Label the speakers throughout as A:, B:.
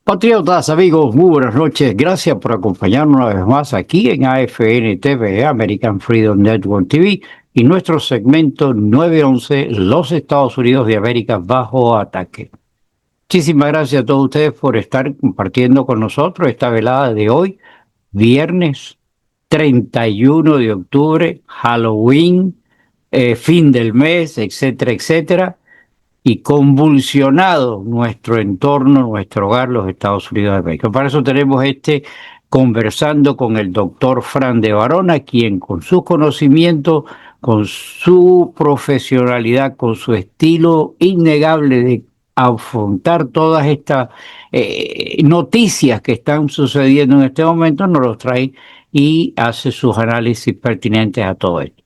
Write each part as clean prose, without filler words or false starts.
A: Patriotas, amigos, muy buenas noches. Gracias por acompañarnos una vez más aquí en AFN TV, American Freedom Network TV, y nuestro segmento 911, Los Estados Unidos de América bajo ataque. Muchísimas gracias a todos ustedes por estar compartiendo con nosotros esta velada de hoy, viernes 31 de octubre, Halloween, fin del mes, etcétera, etcétera, y convulsionado nuestro entorno, nuestro hogar, los Estados Unidos de América. Para eso tenemos conversando con el doctor Fran de Varona, quien con sus conocimientos, con su profesionalidad, con su estilo innegable de afrontar todas estas noticias que están sucediendo en este momento, nos los trae y hace sus análisis pertinentes a todo esto.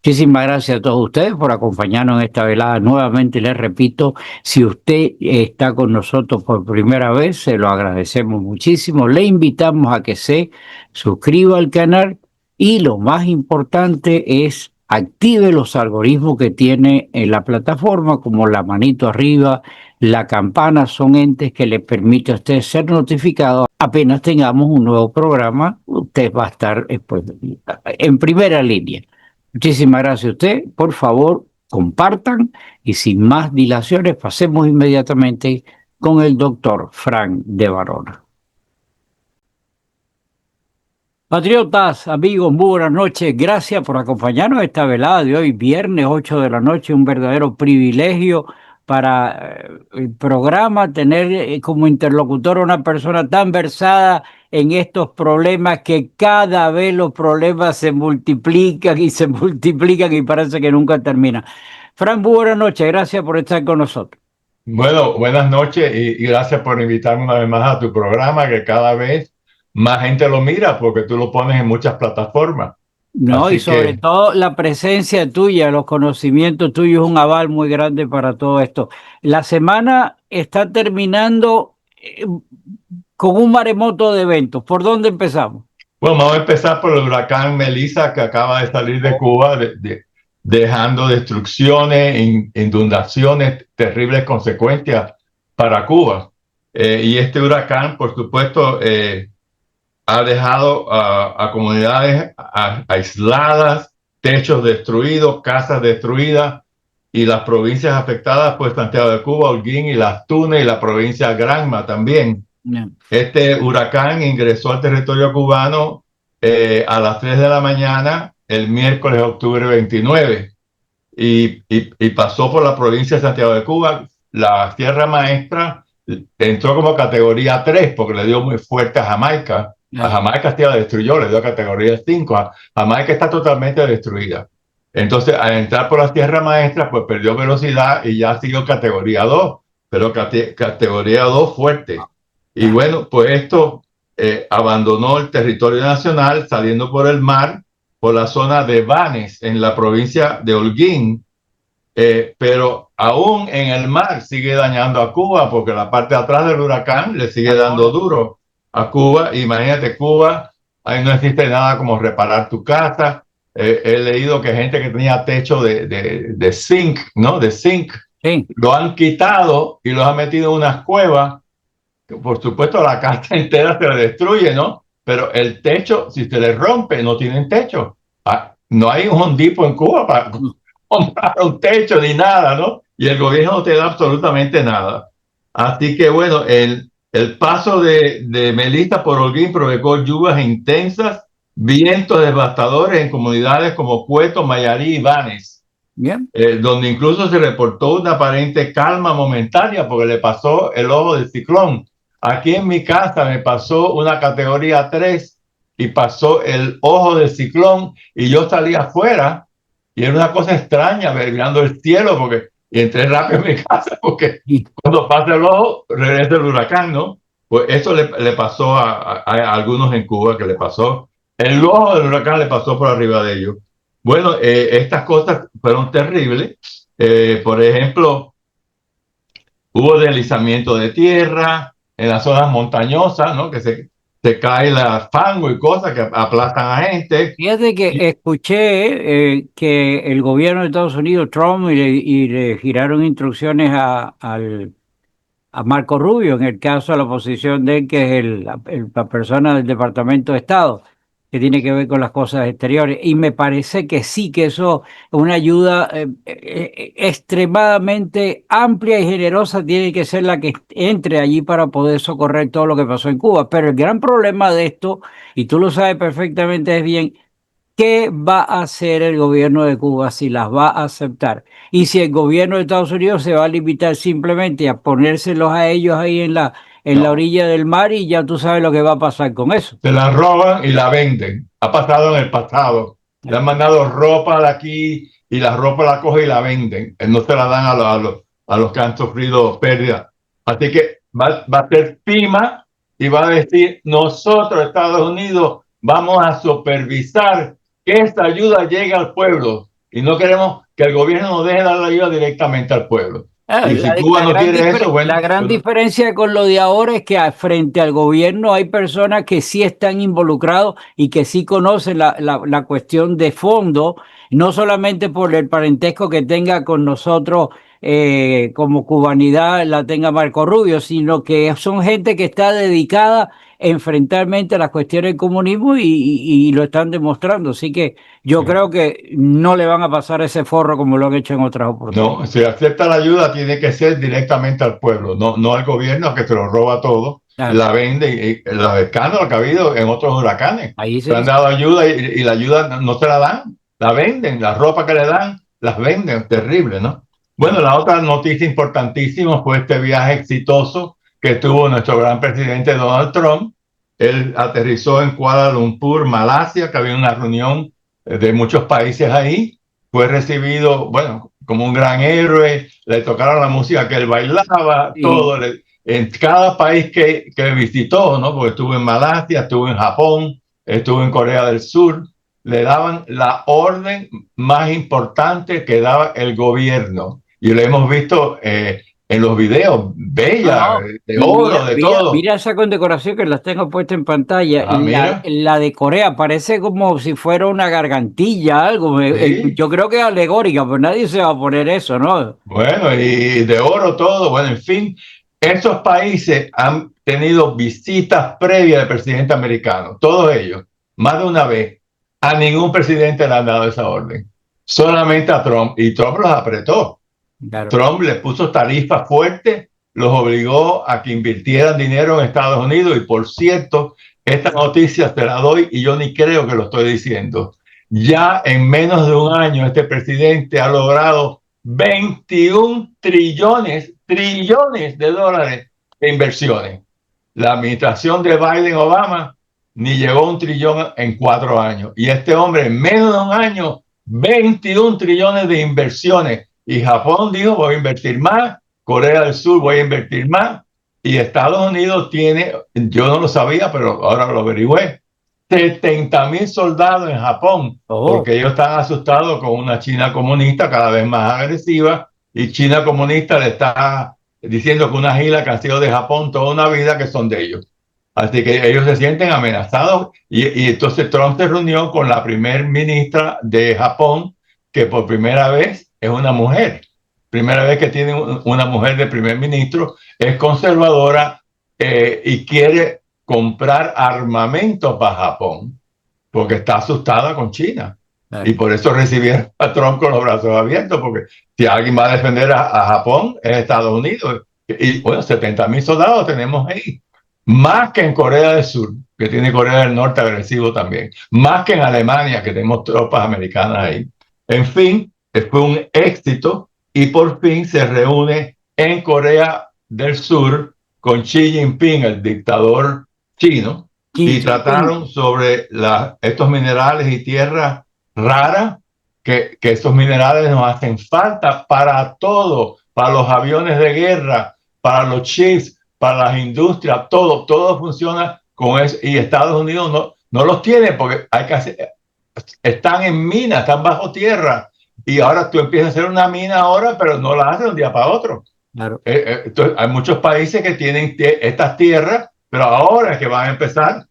A: Muchísimas gracias a todos ustedes por acompañarnos en esta velada. Nuevamente les repito, si usted está con nosotros por primera vez, se lo agradecemos muchísimo. Le invitamos a que se suscriba al canal y lo más importante es active los algoritmos que tiene en la plataforma, como la manito arriba, la campana, son entes que le permiten a usted ser notificado. Apenas tengamos un nuevo programa, usted va a estar pues, en primera línea. Muchísimas gracias a usted. Por favor, compartan y sin más dilaciones pasemos inmediatamente con el doctor Fran de Varona. Patriotas, amigos, muy buenas noches. Gracias por acompañarnos esta velada de hoy, viernes 8 de la noche. Un verdadero privilegio para el programa tener como interlocutor a una persona tan versada en estos problemas, que cada vez los problemas se multiplican y parece que nunca terminan. Fran, muy buenas noches. Gracias por estar con nosotros.
B: Bueno, buenas noches y gracias por invitarme una vez más a tu programa, que cada vez más gente lo mira porque tú lo pones en muchas plataformas.
A: No, y
B: Así
A: sobre
B: que,
A: todo la presencia tuya, los conocimientos tuyos es un aval muy grande para todo esto. La semana está terminando con un maremoto de eventos. ¿Por dónde empezamos?
B: bueno, vamos a empezar por el huracán Melissa, que acaba de salir de Cuba, dejando destrucciones, inundaciones, terribles consecuencias para Cuba. Y este huracán, por supuesto, ha dejado a comunidades aisladas, techos destruidos, casas destruidas, y las provincias afectadas, pues Santiago de Cuba, Holguín y Las Tunas, y la provincia Granma también.
A: No.
B: Este huracán ingresó al territorio cubano a las 3 de la mañana el miércoles octubre 29 y pasó por la provincia de Santiago de Cuba. La Sierra Maestra entró como categoría 3 porque le dio muy fuerte a Jamaica. A
A: No.
B: Jamaica sí la destruyó, le dio categoría 5. Jamaica está totalmente destruida. Entonces, al entrar por la Sierra Maestra, pues perdió velocidad y ya siguió categoría 2, pero categoría 2 fuerte. Y
A: No.
B: bueno, pues esto abandonó el territorio nacional saliendo por el mar, por la zona de Banes, en la provincia de Holguín, pero aún en el mar sigue dañando a Cuba, porque la parte de atrás del huracán le sigue dando duro a Cuba. Imagínate, Cuba, ahí no existe nada como reparar tu casa. He leído que gente que tenía techo de zinc, ¿no? De zinc,
A: Sí.
B: lo han quitado y los han metido en unas cuevas. Por supuesto, la casa entera se le destruye, ¿no? Pero el techo, si se le rompe, no tienen techo. No hay un Home Depot en Cuba para comprar un techo ni nada, ¿no? Y el gobierno no te da absolutamente nada. Así que bueno, el paso de Melissa por Holguín provocó lluvias intensas, vientos devastadores en comunidades como Puerto, Mayarí y Banes,
A: Bien.
B: donde incluso se reportó una aparente calma momentánea porque le pasó el ojo del ciclón. Aquí en mi casa me pasó una categoría 3 y pasó el ojo del ciclón y yo salí afuera y era una cosa extraña mirando el cielo porque y entré rápido en mi casa porque cuando pasa el ojo regresa el huracán, ¿no? Pues eso le pasó a algunos en Cuba, que le pasó el ojo del huracán, le pasó por arriba de ellos. Bueno, estas cosas fueron terribles. Por ejemplo, hubo deslizamiento de tierra en las zonas montañosas, ¿no? Que se cae la fango y cosas que aplastan a gente.
A: Fíjate que
B: Y,
A: escuché que el gobierno de Estados Unidos, Trump, y le giraron instrucciones al a Marco Rubio, en el caso de la posición de él, que es la persona del Departamento de Estado, que tiene que ver con las cosas exteriores. Y me parece que sí, que eso es una ayuda extremadamente amplia y generosa, tiene que ser la que entre allí para poder socorrer todo lo que pasó en Cuba. Pero el gran problema de esto, y tú lo sabes perfectamente, es bien, ¿qué va a hacer el gobierno de Cuba si las va a aceptar? Y si el gobierno de Estados Unidos se va a limitar simplemente a ponérselos a ellos ahí en la
B: No,
A: orilla del mar y ya tú sabes lo que va a pasar con eso.
B: se la roban y la venden. Ha pasado en el pasado. Le han mandado ropa de aquí y la ropa la coge y la venden. No se la dan a los que han sufrido pérdidas. Así que va a ser FEMA y va a decir, nosotros, Estados Unidos, vamos a supervisar que esta ayuda llegue al pueblo. Y no queremos que el gobierno nos deje dar la ayuda directamente al pueblo. Y si Cuba no quiere eso,
A: La
B: bueno,
A: gran diferencia con lo de ahora es que frente al gobierno hay personas que sí están involucrados y que sí conocen la cuestión de fondo, no solamente por el parentesco que tenga con nosotros como cubanidad la tenga Marco Rubio, sino que son gente que está dedicada enfrentarmente a las cuestiones del comunismo y lo están demostrando. Así que yo creo que no le van a pasar ese forro como lo han hecho en otras
B: no,
A: oportunidades.
B: si acepta la ayuda tiene que ser directamente al pueblo, no al gobierno que se lo roba todo,
A: Claro,
B: la vende y los escándalos que ha habido en otros huracanes.
A: ahí
B: Le
A: sí.
B: han dado ayuda y la ayuda no se la dan, la venden, la ropa que le dan, las venden, terrible, ¿no? Bueno, la otra noticia importantísima fue este viaje exitoso que tuvo nuestro gran presidente Donald Trump. Él aterrizó en Kuala Lumpur, Malasia, que había una reunión de muchos países ahí. Fue recibido, bueno, como un gran héroe, le tocaron la música que él bailaba,
A: Y,
B: todo, en cada país que visitó, ¿no? Porque estuvo en Malasia, estuvo en Japón, estuvo en Corea del Sur, le daban la orden más importante que daba el gobierno. Y lo hemos visto en los videos,
A: no,
B: bella,
A: no.
B: de
A: Y
B: oro, de todo.
A: mira esa condecoración que las tengo puesta en pantalla.
B: Ah, mira,
A: La de Corea parece como si fuera una gargantilla, algo.
B: sí.
A: Yo creo que es alegórica, pero nadie se va a poner eso, ¿no?
B: Bueno, y de oro todo. Bueno, en fin, esos países han tenido visitas previas del presidente americano, todos ellos, más de una vez. A ningún presidente le han dado esa orden, solamente a Trump. Y Trump los apretó.
A: Claro.
B: Trump les puso tarifas fuertes, los obligó a que invirtieran dinero en Estados Unidos. Y por cierto, esta noticia te la doy y yo ni creo que lo estoy diciendo. Ya en menos de un año este presidente ha logrado 21 trillones de dólares de inversiones. La administración de Biden-Obama ni llegó a un trillón en 4 años. Y este hombre en menos de un año, 21 trillones de inversiones. Y Japón dijo, voy a invertir más. Corea del Sur, voy a invertir más. Y Estados Unidos tiene, yo no lo sabía, pero ahora lo averigüé, 70.000 soldados en Japón,
A: Oh,
B: porque ellos están asustados con una China comunista cada vez más agresiva, y China comunista le está diciendo que unas islas que han sido de Japón toda una vida que son de ellos. Así que ellos se sienten amenazados y entonces Trump se reunió con la primer ministra de Japón, que por primera vez es una mujer. Primera vez que tiene una mujer de primer ministro, es conservadora y quiere comprar armamento para Japón, porque está asustada con China. Y
A: claro.
B: por eso recibieron a Trump con los brazos abiertos, porque si alguien va a defender a Japón es Estados Unidos. Y bueno, 70.000 soldados tenemos ahí. Más que en Corea del Sur, que tiene Corea del Norte agresivo también. Más que en Alemania, que tenemos tropas americanas ahí. En fin, fue un éxito y por fin se reúne en Corea del Sur con Xi Jinping, el dictador chino,
A: Xi
B: y
A: Jinping.
B: trataron sobre estos minerales y tierras raras, que esos minerales nos hacen falta para todo, para los aviones de guerra, para los chips, para las industrias, todo funciona con eso. Y Estados Unidos no los tiene porque hay que hacer, están en minas, están bajo tierra. Y ahora tú empiezas a hacer una mina ahora, pero no la haces de un día para otro.
A: Claro.
B: Entonces, hay muchos países que tienen estas tierras, pero ahora es que van a empezar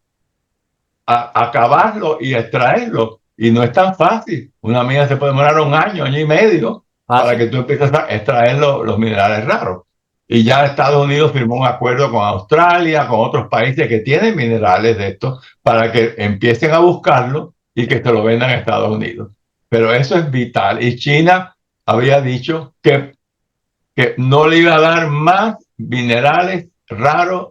B: a acabarlo y a extraerlo. Y no es tan fácil. Una mina se puede demorar un año y medio para
A: Fácil.
B: que tú empieces a extraer los minerales raros. y ya Estados Unidos firmó un acuerdo con Australia, con otros países que tienen minerales de estos, para que empiecen a buscarlo y que se lo vendan a Estados Unidos. Pero eso es vital. Y China había dicho que no le iba a dar más minerales raros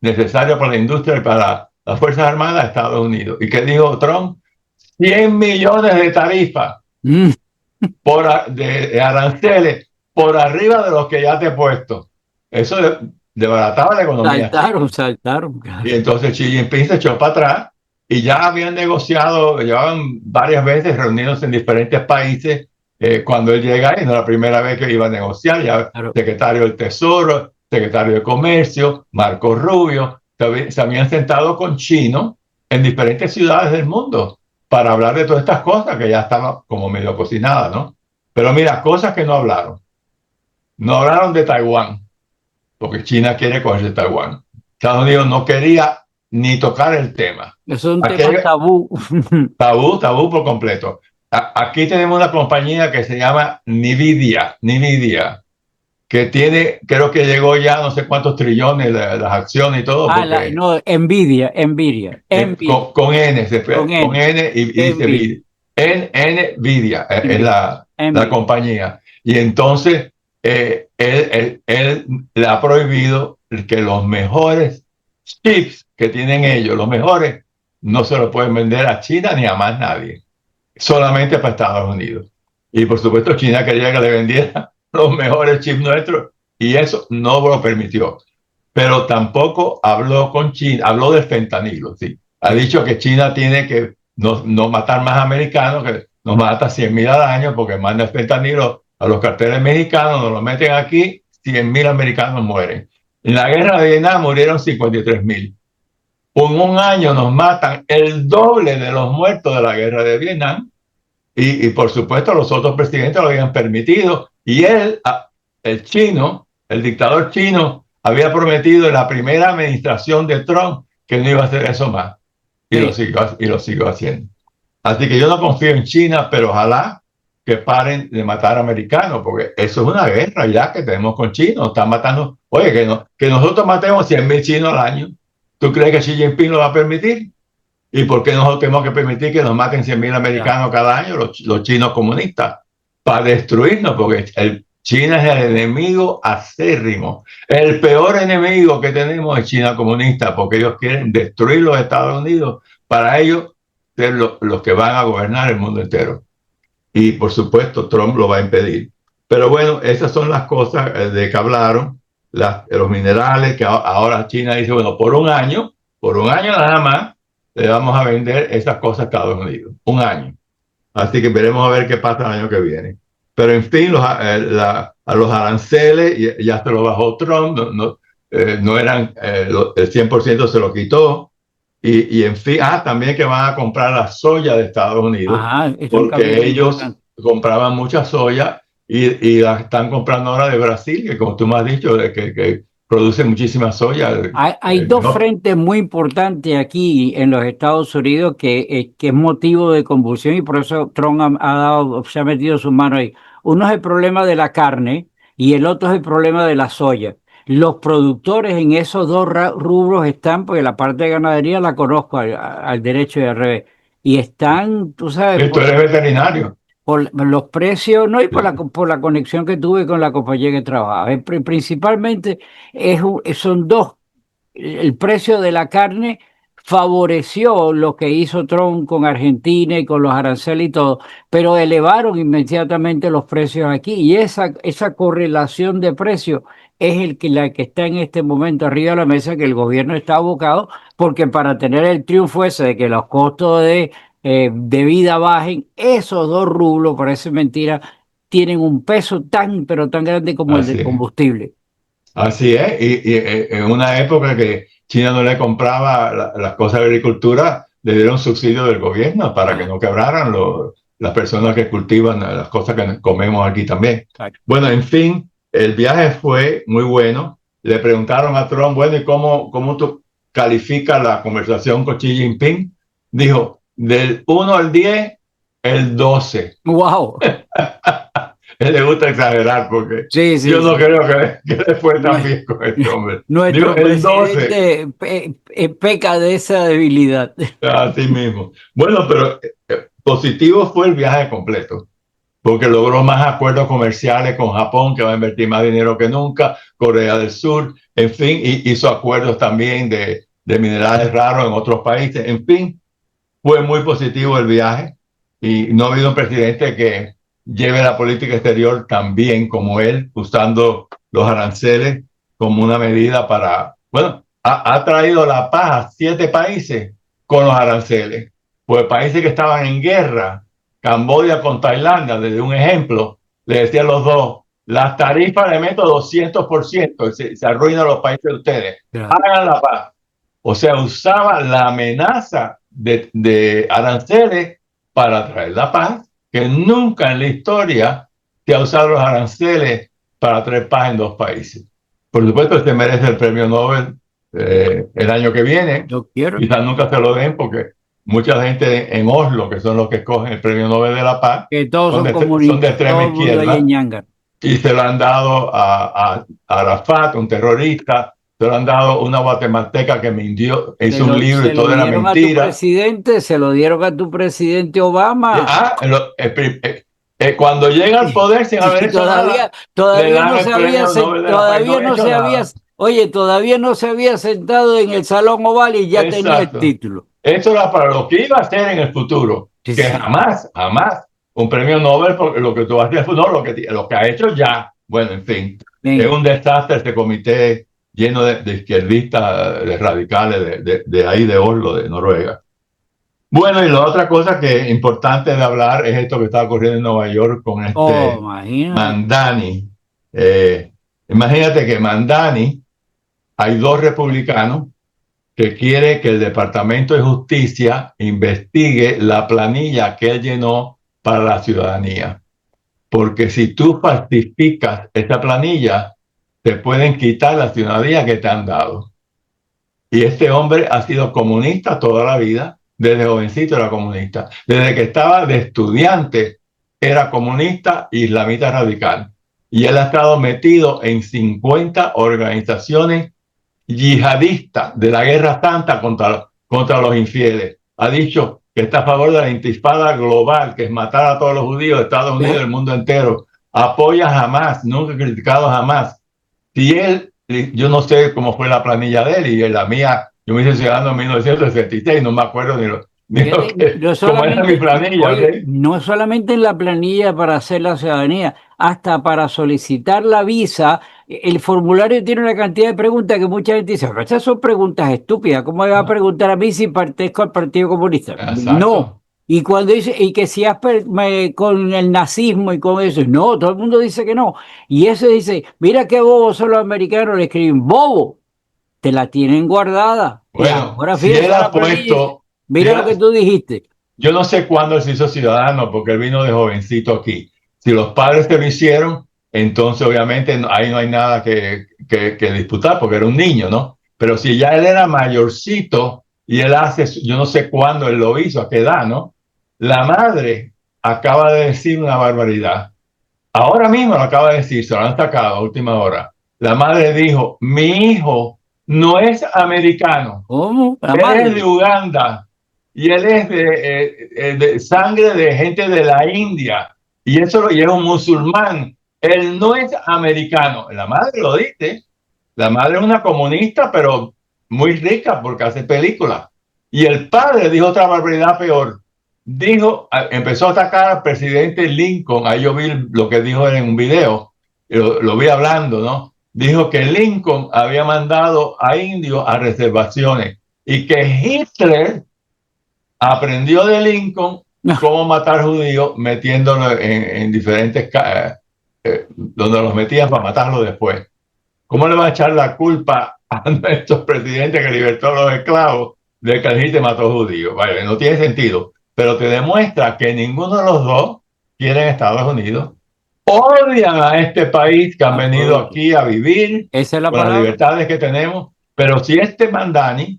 B: necesarios para la industria y para las Fuerzas Armadas de Estados Unidos. ¿Y qué dijo Trump? 100 millones de tarifas de aranceles por arriba de los que ya te he puesto. Eso desbarataba la economía.
A: Saltaron.
B: Y entonces Xi Jinping se echó para atrás y ya habían negociado, llevaban varias veces reunidos en diferentes países. Cuando él llega ahí, no era la primera vez que iba a negociar, ya
A: Claro.
B: secretario del Tesoro, secretario de Comercio, Marco Rubio, se habían sentado con chinos en diferentes ciudades del mundo para hablar de todas estas cosas que ya estaban como medio cocinadas, ¿no? Pero mira, cosas que no hablaron. No hablaron de Taiwán, porque China quiere cogerse Taiwán. Estados Unidos no quería ni tocar el tema.
A: Eso es un tema tabú.
B: Tabú por completo. Aquí tenemos una compañía que se llama Nvidia, que tiene, creo que llegó ya no sé cuántos trillones las acciones y todo.
A: No, Nvidia.
B: Con N, con N y
A: Nvidia.
B: dice Nvidia es la compañía. Y entonces él le ha prohibido que los mejores chips que tienen ellos, los mejores, no se los pueden vender a China ni a más nadie, solamente para Estados Unidos. Y por supuesto China quería que le vendiera los mejores chips nuestros y eso no lo permitió. Pero tampoco habló con China, habló del fentanilo, sí. Ha dicho que China tiene que no matar más americanos, que nos mata 100,000 al año porque manda el fentanilo a los carteles mexicanos, nos lo meten aquí, 100,000 americanos mueren. En la guerra de Vietnam murieron 53,000. En un año nos matan el doble de los muertos de la guerra de Vietnam y por supuesto los otros presidentes lo habían permitido y él, el chino, el dictador chino, había prometido en la primera administración de Trump que no iba a hacer eso más y lo siguió haciendo. Así que yo no confío en China, pero ojalá que paren de matar americanos, porque eso es una guerra ya que tenemos con China. Están matando, oye, que nosotros matemos 100,000 chinos al año. ¿Tú crees que Xi Jinping lo va a permitir? ¿Y por qué nosotros tenemos que permitir que nos maten 100,000 americanos cada año, los chinos comunistas? Para destruirnos, porque China es el enemigo acérrimo. El peor enemigo que tenemos es China comunista, porque ellos quieren destruir los Estados Unidos para ellos ser los que van a gobernar el mundo entero. Y por supuesto Trump lo va a impedir. Pero bueno, esas son las cosas de que hablaron, los minerales, que ahora China dice, bueno, por un año nada más, le vamos a vender esas cosas a Estados Unidos. Un año. Así que veremos a ver qué pasa el año que viene. Pero en fin, a los aranceles ya se lo bajó Trump, no eran, el 100% se lo quitó. Y en fin, también que van a comprar la soya de Estados Unidos, porque ellos compraban mucha soya y la están comprando ahora de Brasil, que como tú me has dicho, que produce muchísima soya.
A: Hay dos frentes muy importantes aquí en los Estados Unidos que es motivo de convulsión y por eso Trump se ha metido su mano ahí. Uno es el problema de la carne y el otro es el problema de la soya. Los productores en esos dos rubros están, porque la parte de ganadería la conozco al derecho y al revés, y están, tú sabes...
B: Tú eres veterinario.
A: Por los precios, no, y por la conexión que tuve con la compañía que trabajaba. Principalmente son dos. El precio de la carne favoreció lo que hizo Trump con Argentina y con los aranceles y todo, pero elevaron inmediatamente los precios aquí y esa correlación de precios es la que está en este momento arriba de la mesa, que el gobierno está abocado, porque para tener el triunfo ese de que los costos de vida bajen, esos dos rublos, parece mentira, tienen un peso pero tan grande como el del combustible.
B: Así es, y en una época que China no le compraba las cosas de agricultura, le dieron subsidio del gobierno para que no quebraran las personas que cultivan las cosas que comemos aquí también. Bueno, en fin, el viaje fue muy bueno. Le preguntaron a Trump, bueno, ¿y cómo tú calificas la conversación con Xi Jinping? Dijo, del 1 al 10, el 12.
A: ¡Wow!
B: él le gusta exagerar porque
A: Sí, sí,
B: yo no
A: sí.
B: creo que le fue tan
A: Nue-
B: bien con este hombre. Digo,
A: Nuestro
B: el 12,
A: presidente peca de esa debilidad.
B: así mismo. Bueno, pero positivo fue el viaje completo, porque logró más acuerdos comerciales con Japón, que va a invertir más dinero que nunca, Corea del Sur, en fin, y hizo acuerdos también de minerales raros en otros países, en fin, fue muy positivo el viaje y no ha habido un presidente que lleve la política exterior tan bien como él, usando los aranceles como una medida para, bueno, ha traído la paz a 7 países con los aranceles, pues países que estaban en guerra, Camboya con Tailandia, desde un ejemplo, le decían los dos, las tarifas le meto 200%, se arruinan los países de ustedes,
A: Claro.
B: hagan la paz. O sea, usaba la amenaza de aranceles para traer la paz, que nunca en la historia se ha usado los aranceles para traer paz en 2 países. Por supuesto, se merece el premio Nobel el año que viene.
A: Yo quiero
B: Quizás nunca se lo den porque mucha gente en Oslo, que son los que escogen el premio Nobel de la Paz,
A: que todos son
B: son de
A: comunistas,
B: extrema
A: todo el mundo ahí en
B: izquierda
A: ñanga.
B: y se lo han dado a Arafat, un terrorista, se lo han dado a una guatemalteca que mintió, hizo un libro
A: Se
B: y
A: lo
B: todo era
A: dieron a tu
B: mentira.
A: presidente, se lo dieron a tu presidente Obama.
B: Cuando llega al poder sin haber
A: Y
B: hecho nada,
A: todavía,
B: le dan el premio Nobel de la Paz y no
A: todavía
B: ha
A: no
B: hecho
A: se había,
B: nada.
A: oye, todavía no se había sentado en el Salón Oval y ya tenía el
B: Exacto.
A: título.
B: Eso era para lo que iba a hacer en el futuro,
A: Sí,
B: que
A: sí.
B: jamás, jamás un premio Nobel por lo que tú haces, no, lo que ha hecho ya. Bueno, en fin, es
A: Bien.
B: un desastre este comité lleno de izquierdistas, de radicales de ahí, de Oslo, de Noruega. Bueno, y la otra cosa que es importante de hablar es esto que está ocurriendo en Nueva York con
A: Oh,
B: este
A: imagínate.
B: Mandani. Imagínate que Mandani, hay 2 republicanos que quiere que el Departamento de Justicia investigue la planilla que él llenó para la ciudadanía. Porque si tú falsificas esta planilla, te pueden quitar la ciudadanía que te han dado. Y este hombre ha sido comunista toda la vida, desde jovencito era comunista. Desde que estaba de estudiante era comunista islamita radical. Y él ha estado metido en 50 organizaciones yihadista de la guerra santa contra los infieles. Ha dicho que está a favor de la intifada global, que es matar a todos los judíos de Estados Unidos y del mundo entero. Apoya jamás, nunca ha criticado jamás. Si él, yo no sé cómo fue la planilla de él y la mía, yo me hice ciudadano en 1966, no me acuerdo ni lo que,
A: No
B: cómo era mi
A: solamente,
B: planilla, ¿ok?
A: oye, no solamente en la planilla para hacer la ciudadanía, hasta para solicitar la visa, el formulario tiene una cantidad de preguntas que mucha gente dice, "Pero esas son preguntas estúpidas, ¿cómo me va a
B: No,
A: preguntar a mí si pertenezco al Partido Comunista? No.
B: exacto.
A: Y cuando dice, y que si con el nazismo y con eso, no, todo el mundo dice que no. Y ese dice, mira qué bobos son los americanos, le escriben, bobo, te la tienen guardada. Y
B: Bueno,
A: ahora
B: si
A: fíjense
B: él
A: la
B: ha
A: planilla y dice,
B: puesto, si
A: mira
B: él
A: lo
B: ha-
A: que tú dijiste.
B: yo no sé cuándo él se hizo ciudadano, porque él vino de jovencito aquí. Si los padres se lo hicieron, entonces obviamente ahí no hay nada que disputar, porque era un niño, ¿no? Pero si ya él era mayorcito y él hace, yo no sé cuándo él lo hizo, a qué edad, ¿no? La madre acaba de decir una barbaridad. Ahora mismo lo acaba de decir, se lo han sacado a última hora. La madre dijo, mi hijo no es americano,
A: ¿Cómo? La
B: él es de
A: madre.
B: Uganda y él es de sangre de gente de la India y eso lo lleva un musulmán. Él no es americano. La madre lo dice. La madre es una comunista, pero muy rica porque hace películas. Y el padre dijo otra barbaridad peor. Dijo, empezó a atacar al presidente Lincoln. Ahí yo vi lo que dijo en un video. Lo vi hablando, ¿no? Dijo que Lincoln había mandado a indios a reservaciones y que Hitler aprendió de Lincoln cómo matar judíos metiéndolos en diferentes donde los metían para matarlos después. ¿Cómo le va a echar la culpa a nuestros presidentes que libertó a los esclavos de que Hitler mató judíos? Vaya, no tiene sentido, pero te demuestra que ninguno de los dos quiere Estados Unidos. Odian a este país que han venido aquí a vivir
A: Esa es la
B: con las
A: palabra.
B: libertades que tenemos, pero si este Mandani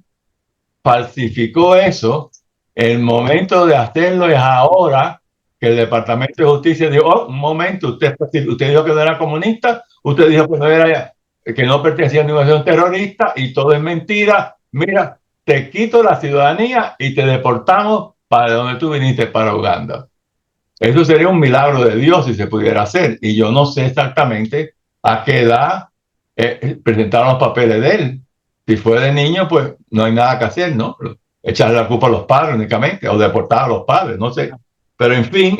B: falsificó eso, el momento de hacerlo es ahora que el Departamento de Justicia dijo, oh, un momento, usted dijo que no era comunista, usted dijo que no era, que no pertenecía a ninguna organización terrorista y todo es mentira. Mira, te quito la ciudadanía y te deportamos para donde tú viniste, para Uganda. Eso sería un milagro de Dios si se pudiera hacer. Y yo no sé exactamente a qué edad presentaron los papeles de él. Si fue de niño, pues no hay nada que hacer, ¿no? Echarle la culpa a los padres únicamente o deportar a los padres, no sé. Pero en fin,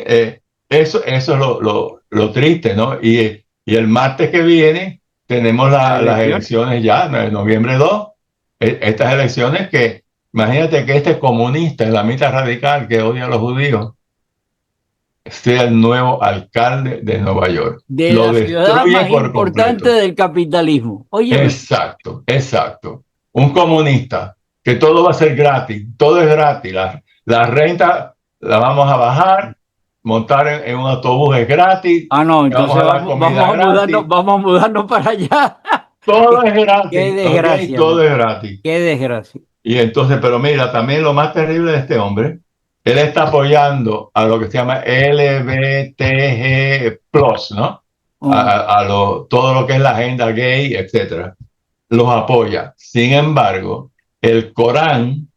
B: eso es lo triste, ¿no? Y el martes que viene tenemos las elecciones ya, en noviembre 2. Estas elecciones que, imagínate que este comunista, islamista radical que odia a los judíos, sea el nuevo alcalde de Nueva York.
A: De
B: lo
A: la ciudad
B: destruye
A: más
B: por
A: importante
B: completo.
A: del capitalismo. Oye,
B: Exacto, exacto. Un comunista, que todo va a ser gratis, todo es gratis. La renta la vamos a bajar, montar en un autobús es gratis,
A: no,
B: vamos
A: entonces
B: a dar comida gratis.
A: vamos a mudarnos para allá.
B: Todo es
A: Qué
B: gratis, ¿ok?
A: desgracia,
B: Todo
A: man.
B: es gratis.
A: Qué desgracia.
B: Y entonces, pero mira, también lo más terrible de este hombre, él está apoyando a lo que se llama LBTG+, ¿no? Todo lo que es la agenda gay, etcétera. Los apoya. Sin embargo, el Corán,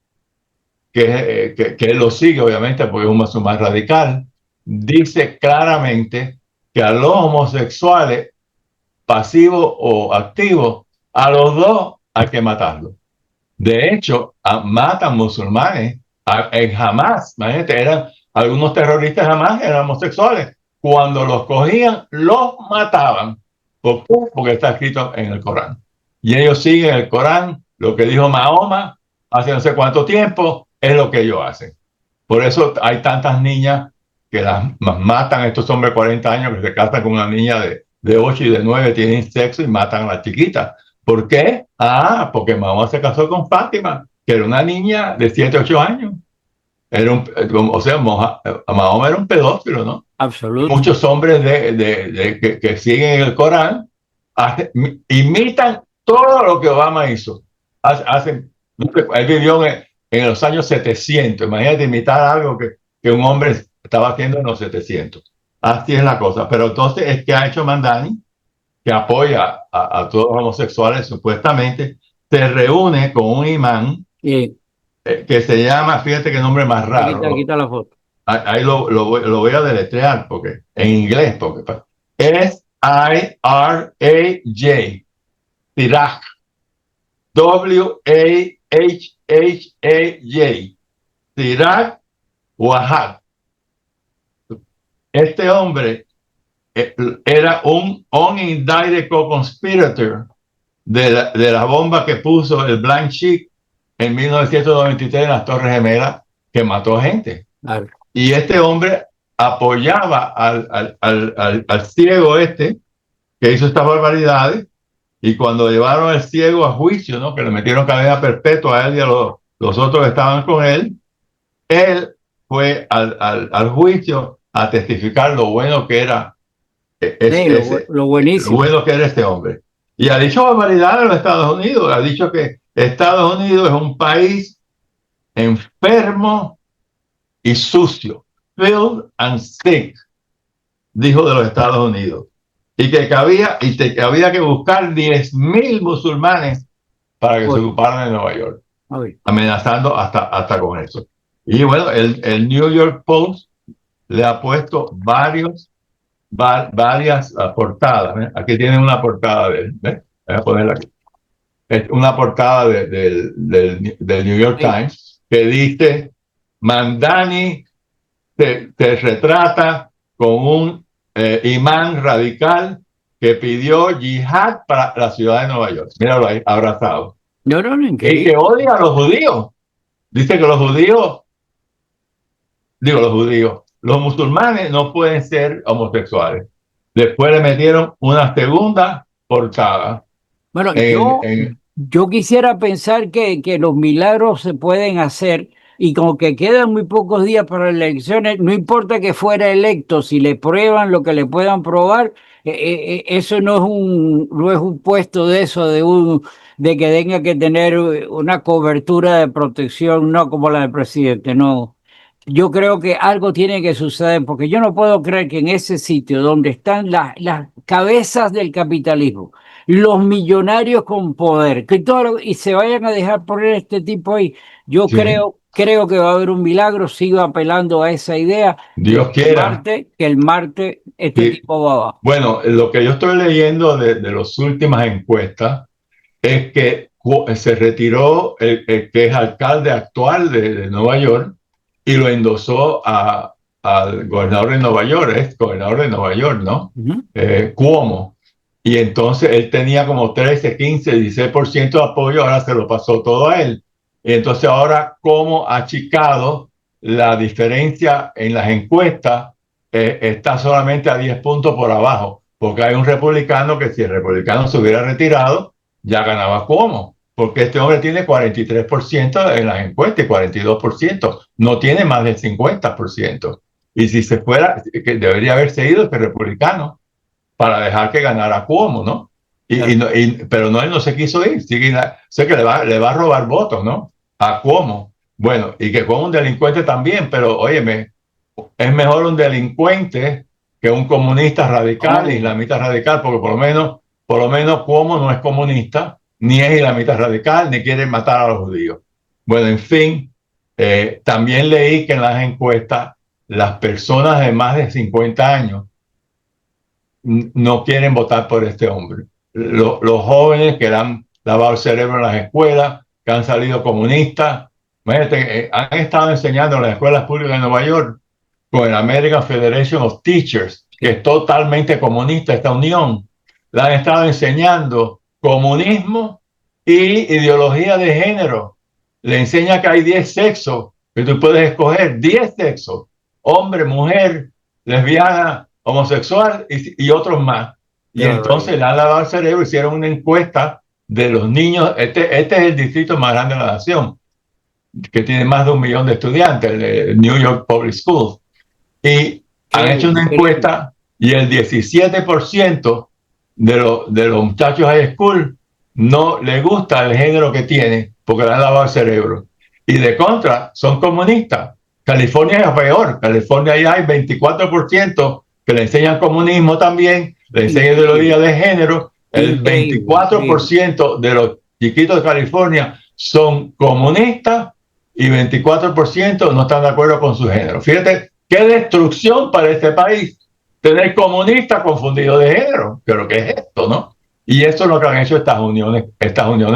B: que él lo sigue, obviamente, porque es un musulmán radical, dice claramente que a los homosexuales, pasivos o activos, a los dos hay que matarlos. De hecho, matan musulmanes en Hamas. Imagínate, eran algunos terroristas Hamas, eran homosexuales. Cuando los cogían, los mataban. Porque está escrito en el Corán. Y ellos siguen el Corán, lo que dijo Mahoma hace no sé cuánto tiempo, es lo que ellos hacen. Por eso hay tantas niñas que las matan a estos hombres de 40 años que se casan con una niña de 8 y de 9, tienen sexo y matan a la chiquita. ¿Por qué? Porque Mahoma se casó con Fátima, que era una niña de 7, 8 años. O sea, Mahoma era un pedófilo, ¿no?
A: Absoluto.
B: Muchos hombres que siguen el Corán imitan todo lo que Obama hizo. Él vivió en los años 700. Imagínate imitar algo que un hombre estaba haciendo en los 700. Así es la cosa. Pero entonces es que ha hecho Mandani, que apoya a todos los homosexuales supuestamente, se reúne con un imán que se llama, fíjate qué nombre más raro.
A: Quita la foto.
B: Ahí lo voy a deletrear porque, en inglés, porque es IRAJ, Siraj, WAHHAJ, Siraj Wahab. Este hombre era un indirect co-conspirator de la bomba que puso el Blanc Sheik en 1993 en las Torres Gemelas, que mató gente. Claro. Y este hombre apoyaba al ciego que hizo estas barbaridades, y cuando llevaron al ciego a juicio, ¿no? Que le metieron cadena perpetua a él y a los otros que estaban con él fue al juicio a testificar lo bueno que era lo buenísimo. Lo bueno que era este hombre. Y ha dicho barbaridades en los Estados Unidos. Ha dicho que Estados Unidos es un país enfermo y sucio. Filth and sick, dijo de los Estados Unidos. Y que había que buscar 10,000 musulmanes para que se ocuparan de Nueva York. Amenazando hasta con eso. Y bueno, el New York Post le ha puesto varias portadas. ¿Ves? Aquí tienen una portada de él. Voy a ponerla aquí. Es una portada del New York Times que dice: Mandani se retrata con un imán radical que pidió yihad para la ciudad de Nueva York. Míralo ahí, abrazado. Y que odia a los judíos. Dice que los musulmanes no pueden ser homosexuales. Después le metieron una segunda portada.
A: Bueno, yo quisiera pensar que los milagros se pueden hacer, y como que quedan muy pocos días para las elecciones, no importa que fuera electo, si le prueban lo que le puedan probar, eso no es un puesto de eso, de que tenga que tener una cobertura de protección, no como la del presidente, no. Yo creo que algo tiene que suceder, porque yo no puedo creer que en ese sitio donde están las cabezas del capitalismo, los millonarios con poder, que y se vayan a dejar poner este tipo ahí. Yo
B: Sí,
A: creo que va a haber un milagro. Sigo apelando a esa idea
B: Dios quiera.
A: que el martes este
B: Sí.
A: tipo va abajo.
B: Bueno, lo que yo estoy leyendo de las últimas encuestas es que se retiró el que es alcalde actual de Nueva York y lo endosó al gobernador de Nueva York, es gobernador de Nueva York, ¿no?
A: Ujú.
B: Cuomo. Y entonces él tenía como 13, 15, 16% de apoyo, ahora se lo pasó todo a él. Y entonces ahora Cuomo ha achicado la diferencia en las encuestas, está solamente a 10 puntos por abajo, porque hay un republicano que si el republicano se hubiera retirado, ya ganaba Cuomo, porque este hombre tiene 43% en las encuestas y 42%, no tiene más del 50%. Y si se fuera, que debería haberse ido este republicano para dejar que ganara Cuomo, ¿no?
A: Claro.
B: Pero no, él no se quiso ir, sé que le va a robar votos, ¿no? A Cuomo. Bueno, y que Cuomo es un delincuente también, pero óyeme, es mejor un delincuente que un comunista radical,
A: Oh,
B: islamista radical, porque por lo menos Cuomo no es comunista, ni es islamista radical, ni quiere matar a los judíos. Bueno, en fin, también leí que en las encuestas las personas de más de 50 años no quieren votar por este hombre. Los jóvenes que le han lavado el cerebro en las escuelas, que han salido comunistas, imagínate, han estado enseñando en las escuelas públicas de Nueva York con el American Federation of Teachers, que
A: sí.
B: es totalmente comunista esta unión. Le han estado enseñando comunismo y ideología de género. Le enseña que hay 10 sexos, que tú puedes escoger 10 sexos, hombre, mujer, lesbiana, homosexual y otros más.
A: Qué
B: Y entonces le han lavado el cerebro, hicieron una encuesta de los niños. Este es el distrito más grande de la nación, que tiene más de 1 millón de estudiantes, el New York Public Schools. Y han
A: qué
B: hecho una
A: increíble.
B: encuesta y el 17% de los muchachos high school no le gusta el género que tiene porque le han lavado el cerebro. Y de contra, son comunistas. California es peor. California ya hay 24% que le enseñan comunismo también, le enseñan ideología
A: Increíble,
B: de género. El
A: increíble, increíble.
B: 24% de los chiquitos de California son comunistas y 24% no están de acuerdo con su género. Fíjate qué destrucción para este país tener comunistas confundidos de género. Pero ¿qué es esto, no? Y eso es lo que han hecho estas uniones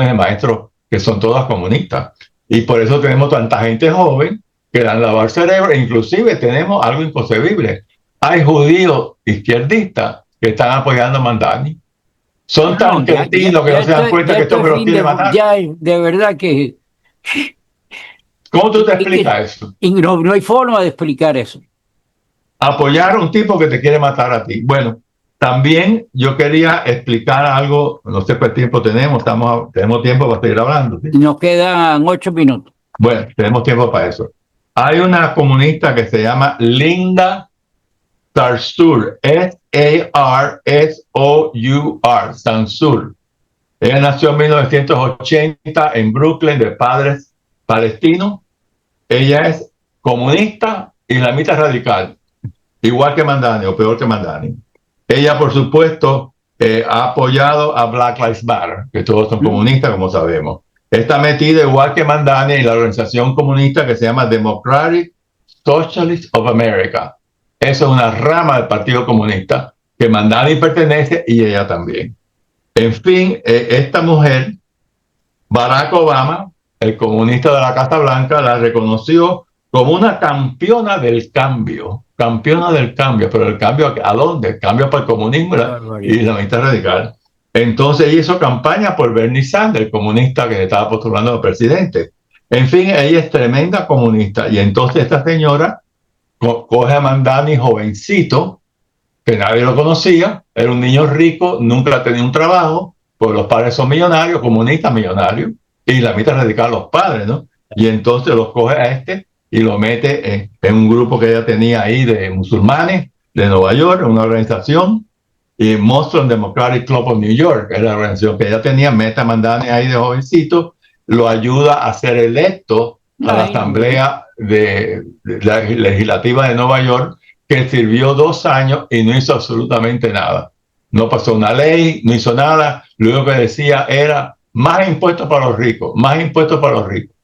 B: de maestros que son todas comunistas. Y por eso tenemos tanta gente joven que le han lavado el cerebro. E inclusive tenemos algo inconcebible. Hay judíos izquierdistas que están apoyando a Mandani. Son
A: No, no,
B: tan cretinos que no se dan cuenta
A: ya
B: que este
A: esto es
B: hombre los
A: fin
B: quiere matar.
A: ya de verdad que
B: ¿Cómo tú te
A: y que-
B: explicas eso?
A: y no hay forma de explicar eso.
B: Apoyar a un tipo que te quiere matar a ti. Bueno, también yo quería explicar algo, no sé cuánto tiempo tenemos, tenemos tiempo para seguir hablando, ¿sí?
A: Nos quedan 8 minutos.
B: Bueno, tenemos tiempo para eso. Hay una comunista que se llama Linda Sarsour, Sarsour, Sarsour. Ella nació en 1980 en Brooklyn de padres palestinos. Ella es comunista, islamita radical, igual que Mandani o peor que Mandani. Ella, por supuesto, ha apoyado a Black Lives Matter, que todos son
A: ¿Mm?
B: comunistas, como sabemos. Está metida igual que Mandani en la organización comunista que se llama Democratic Socialists of America. Eso es una rama del Partido Comunista que Mandani pertenece y ella también. En fin, esta mujer, Barack Obama, el comunista de la Casa Blanca, la reconoció como una campeona del cambio, pero el cambio ¿a dónde? El cambio para el comunismo y la mitad radical. Entonces ella hizo campaña por Bernie Sanders, el comunista que se estaba postulando a presidente. En fin, ella es tremenda comunista y entonces esta señora coge a Mandani jovencito, que nadie lo conocía, era un niño rico, nunca tenía un trabajo, pues los padres son millonarios, comunistas millonarios, y la mitad radical los padres, ¿no? Y entonces los coge a este y lo mete en un grupo que ella tenía ahí de musulmanes de Nueva York, una organización, y Muslim Democratic Club of New York, es la organización que ella tenía, mete a Mandani ahí de jovencito, lo ayuda a ser electo a la
A: Ay,
B: asamblea de la legislativa de Nueva York que sirvió 2 años y no hizo absolutamente nada. No pasó una ley, no hizo nada. Lo único que decía era más impuestos para los ricos, más impuestos para los ricos.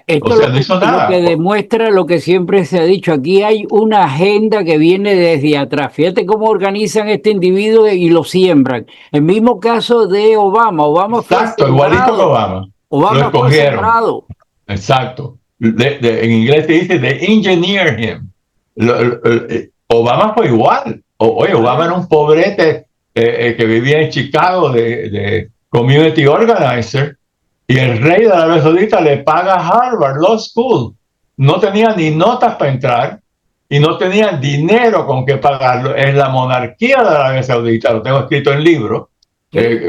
A: Esto
B: O sea, no hizo
A: lo que
B: nada.
A: demuestra lo que siempre se ha dicho. Aquí hay una agenda que viene desde atrás. Fíjate cómo organizan este individuo y lo siembran. El mismo caso de Obama. Obama fue
B: Exacto, igualito que
A: sembrado.
B: Obama. Lo
A: Obama fue
B: escogieron.
A: sembrado.
B: Exacto. En inglés se dice de engineer him. Obama fue igual. Oye, Obama era un pobrete que vivía en Chicago de community organizer, y el rey de Arabia Saudita le paga a Harvard Law School. No tenía ni notas para entrar y no tenía dinero con que pagarlo. Es la monarquía de Arabia Saudita, lo tengo escrito en libro,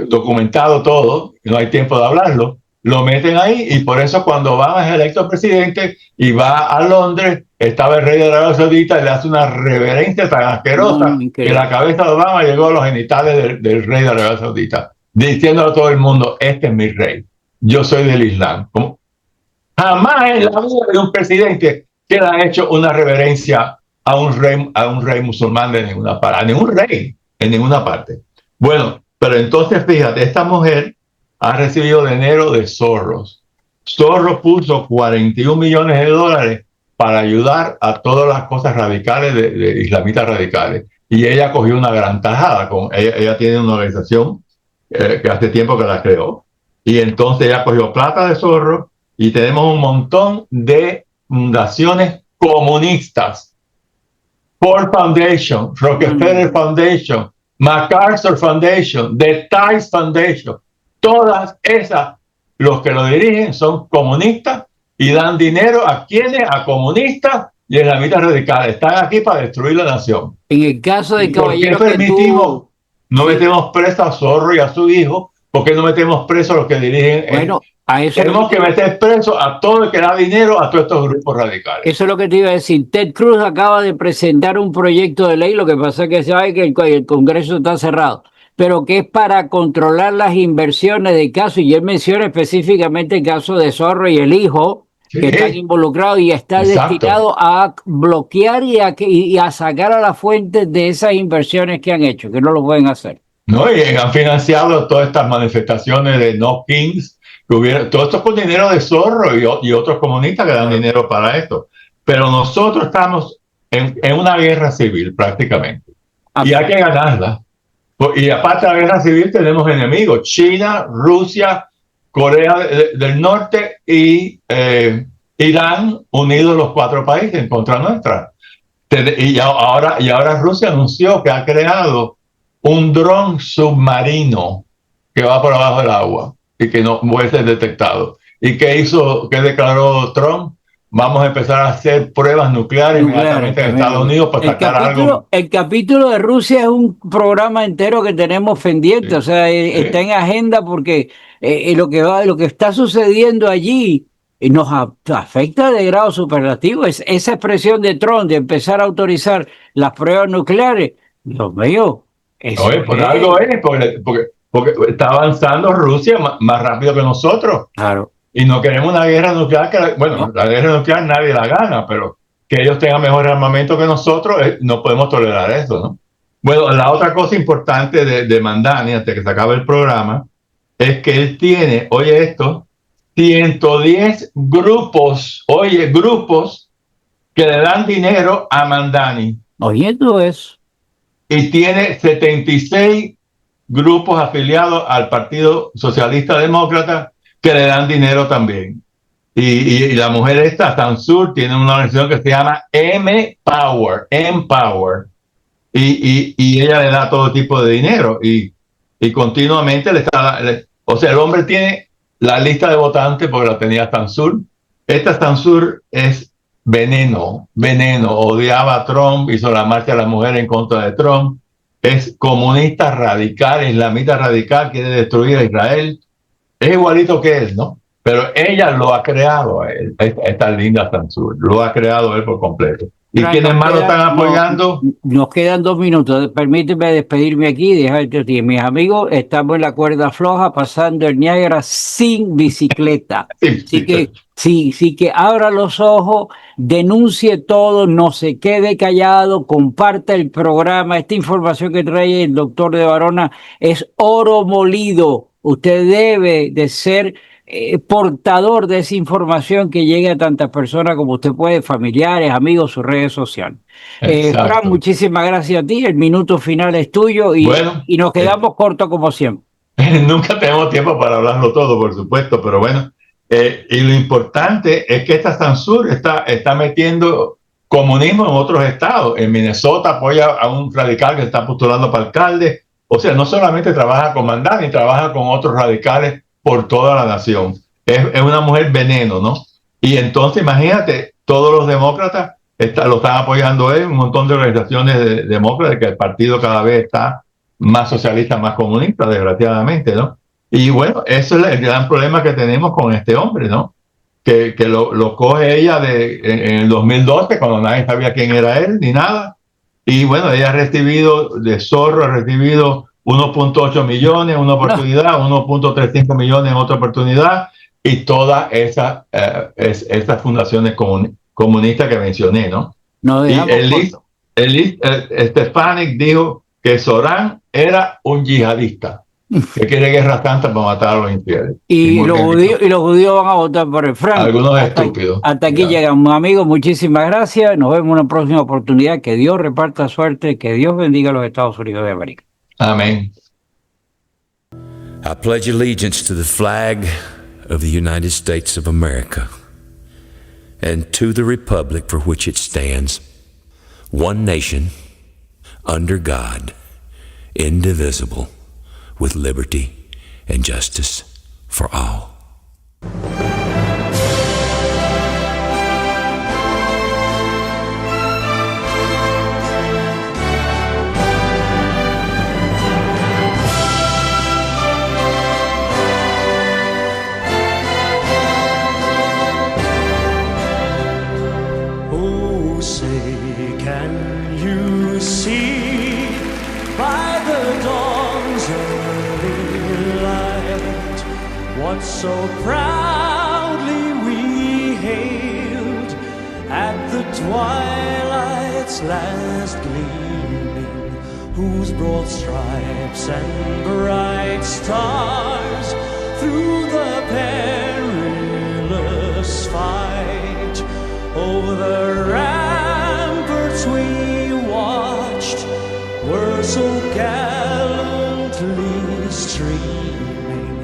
B: documentado todo, no hay tiempo de hablarlo. Lo meten ahí, y por eso cuando Obama es electo presidente y va a Londres, estaba el rey de Arabia Saudita y le hace una reverencia tan asquerosa que la cabeza de Obama llegó a los genitales del rey de Arabia Saudita, diciéndole a todo el mundo: este es mi rey, yo soy del Islam. ¿Cómo? Jamás en la vida de un presidente que le ha hecho una reverencia a un rey musulmán de ninguna parte, a ningún rey en ninguna parte. Bueno, pero entonces fíjate, esta mujer ha recibido dinero de Soros. Soros puso $41 millones para ayudar a todas las cosas radicales de islamistas radicales. Y ella cogió una gran tajada. Ella tiene una organización que hace tiempo que la creó. Y entonces ella cogió plata de Soros, y tenemos un montón de fundaciones comunistas. Ford Foundation, Rockefeller Foundation, MacArthur Foundation, The Times Foundation. Todas esas, los que lo dirigen son comunistas y dan dinero a quienes, a comunistas y islamistas radicales. Están aquí para destruir la nación.
A: En el caso del caballero
B: ¿por qué permitimos, no metemos preso a Zorro y a su hijo? ¿Por qué no metemos preso a los que dirigen?
A: Bueno, a eso
B: tenemos que meter preso a todo el que da dinero a todos estos grupos radicales.
A: Eso es lo que te iba a decir. Ted Cruz acaba de presentar un proyecto de ley, lo que pasa es que sabe que el Congreso está cerrado, pero que es para controlar las inversiones de caso, y él menciona específicamente el caso de Zorro y el hijo, que están involucrados, y está destinado a bloquear y a sacar a la fuente de esas inversiones que han hecho, que no lo pueden hacer.
B: No, y han financiado todas estas manifestaciones de No Kings, que hubiera, todo esto con dinero de Zorro y otros comunistas que dan dinero para esto. Pero nosotros estamos en una guerra civil prácticamente, y hay que ganarla. Y aparte de la guerra civil tenemos enemigos: China, Rusia, Corea del Norte y Irán, unidos los 4 países en contra nuestra. Y ahora Rusia anunció que ha creado un dron submarino que va por abajo del agua y que no puede ser detectado. ¿Y qué declaró Trump? Vamos a empezar a hacer pruebas nucleares inmediatamente en Estados Unidos para sacar algo.
A: El capítulo de Rusia es un programa entero que tenemos pendiente, o sea, está en agenda, porque lo que está sucediendo allí nos afecta de grado superlativo. Esa expresión de Trump de empezar a autorizar las pruebas nucleares, Dios mío.
B: Oye, por algo es, porque está avanzando Rusia más rápido que nosotros.
A: Claro.
B: Y no queremos una guerra nuclear, bueno, la guerra nuclear nadie la gana, pero que ellos tengan mejor armamento que nosotros, no podemos tolerar eso, ¿no? Bueno, la otra cosa importante de Mandani, antes que se acabe el programa, es que él tiene, oye esto, 110 grupos que le dan dinero a Mandani.
A: Oye, tú eso.
B: Y tiene 76 grupos afiliados al Partido Socialista Demócrata que le dan dinero también. Y la mujer esta, Sansur, tiene una organización que se llama Empower. Y ella le da todo tipo de dinero. Y continuamente o sea, el hombre tiene la lista de votantes porque la tenía Sansur. Esta Sansur es veneno, odiaba a Trump, hizo la marcha de las mujeres en contra de Trump, es comunista radical, islamita radical, quiere destruir a Israel, es igualito que él, ¿no? Pero ella lo ha creado a él, esta linda Sansur, lo ha creado él por completo. ¿Y quiénes más lo están apoyando?
A: Nos quedan 2 minutos. Permíteme despedirme aquí y dejarte a ti. Mis amigos, estamos en la cuerda floja pasando el Niágara sin bicicleta. Así que Sí, sí, que abra los ojos, denuncie todo, no se quede callado, comparta el programa. Esta información que trae el doctor de Varona es oro molido. Usted debe de ser portador de esa información que llegue a tantas personas como usted puede, familiares, amigos, sus redes sociales. Fran,
B: Exacto.
A: muchísimas gracias a ti. El minuto final es tuyo
B: Bueno,
A: y nos quedamos cortos como siempre.
B: nunca tenemos tiempo para hablarlo todo, por supuesto, pero bueno, y lo importante es que esta Sansur está metiendo comunismo en otros estados. En Minnesota apoya a un radical que está postulando para alcalde. O sea, no solamente trabaja con Mandani, trabaja con otros radicales por toda la nación. Es una mujer veneno, ¿no? Y entonces imagínate, todos los demócratas lo están apoyando él, un montón de organizaciones demócratas, que el partido cada vez está más socialista, más comunista, desgraciadamente, ¿no? Y bueno, eso es el gran problema que tenemos con este hombre, ¿no? Que lo coge ella en el 2012, cuando nadie sabía quién era él, ni nada. Y bueno, ella ha recibido, de Zorro, ha recibido 1.8 millones en una oportunidad, 1.35 millones en otra oportunidad, y todas esas fundaciones comunistas que mencioné, ¿no?
A: Nos
B: Y
A: dejamos cortos.
B: Stefanik dijo que Során era un yihadista que quiere guerra santa para matar a los infieles.
A: Y
B: Muy
A: los
B: bien
A: judíos,
B: dicho.
A: y los judíos van a votar por el Frank.
B: Algunos estúpidos.
A: Hasta aquí
B: Ya.
A: llegamos, amigos. Muchísimas gracias. Nos vemos en una próxima oportunidad. Que Dios reparta suerte. Que Dios bendiga a los Estados Unidos de América.
B: Amén.
C: I pledge allegiance to the flag of the United States of America and to the republic for which it stands, one nation, under God, indivisible, with liberty and justice for all.
D: Oh, say, can you see by the dawn's early light what so proudly we hailed at the twilight's last gleaming, whose broad stripes and bright stars through the perilous fight over the ramparts we watched were so gallantly streaming,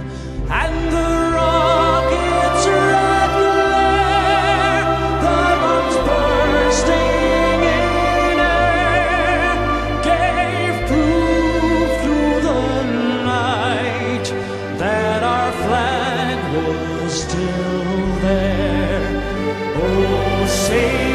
D: and the rockets' red glare, the bombs bursting in air, gave proof through the night that our flag was still there. Oh, say